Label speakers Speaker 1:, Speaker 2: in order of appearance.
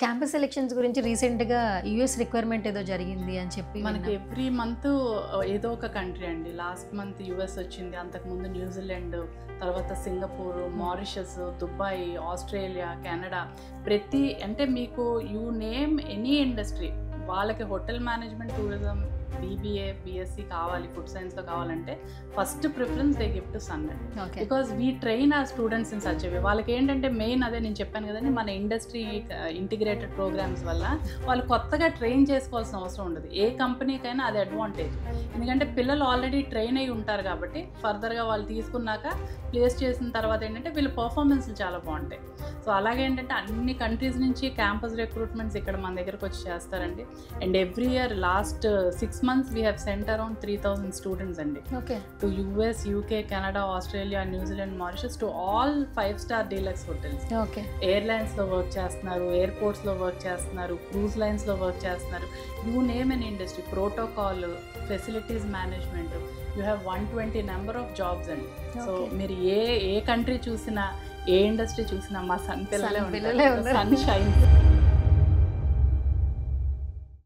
Speaker 1: Campus selections గురించి రీసెంట్గా US requirement ఏదో జరిగింది అని చెప్పి
Speaker 2: మనకి ఎవ్రీ మంత్ ఏదో ఒక కంట్రీ అండి. లాస్ట్ మంత్ యుఎస్ వచ్చింది, అంతకుముందు న్యూజిలాండ్, Zealand Singapore, Mauritius, Dubai, Australia, Canada. అంటే మీకు యూ నేమ్ ఎనీ ఇండస్ట్రీ, వాళ్ళకి hotel management, tourism, BBA, BSc కావాలి, ఫుడ్ సైన్స్లో కావాలంటే first preference they give to sun. Because we train our students in such way. వాళ్ళకి ఏంటంటే మెయిన్ అదే నేను చెప్పాను కదండి, మన ఇండస్ట్రీ ఇంటిగ్రేటెడ్ ప్రోగ్రామ్స్ వల్ల వాళ్ళు కొత్తగా ట్రైన్ చేసుకోవాల్సిన అవసరం ఉండదు. ఏ కంపెనీకైనా అది అడ్వాంటేజ్. ఎందుకంటే పిల్లలు ఆల్రెడీ ట్రైన్ అయి ఉంటారు కాబట్టి ఫర్దర్గా వాళ్ళు తీసుకున్నాక ప్లేస్ చేసిన తర్వాత ఏంటంటే వీళ్ళ పర్ఫార్మెన్స్లు చాలా బాగుంటాయి. సో అలాగే ఏంటంటే అన్ని కంట్రీస్ నుంచి క్యాంపస్ రిక్రూట్మెంట్స్ ఇక్కడ మన దగ్గరకు వచ్చి చేస్తారండి. And every year last 6 months we have sent around 3,000 students అండి. To US, UK, Canada, Australia, New Zealand, Mauritius, to all 5-star deluxe hotels. ఎయిర్లైన్స్లో వర్క్ చేస్తున్నారు, ఎయిర్పోర్ట్స్లో వర్క్ చేస్తున్నారు, క్రూజ్ లైన్స్లో వర్క్ చేస్తున్నారు. You name an industry, protocol, facilities management, you have 120 number of jobs అండి. So మీరు ఏ కంట్రీ చూసినా, ఏ ఇండస్ట్రీ చూసినా మా సన్ పిల్లలే ఉంటారు. Sun shine.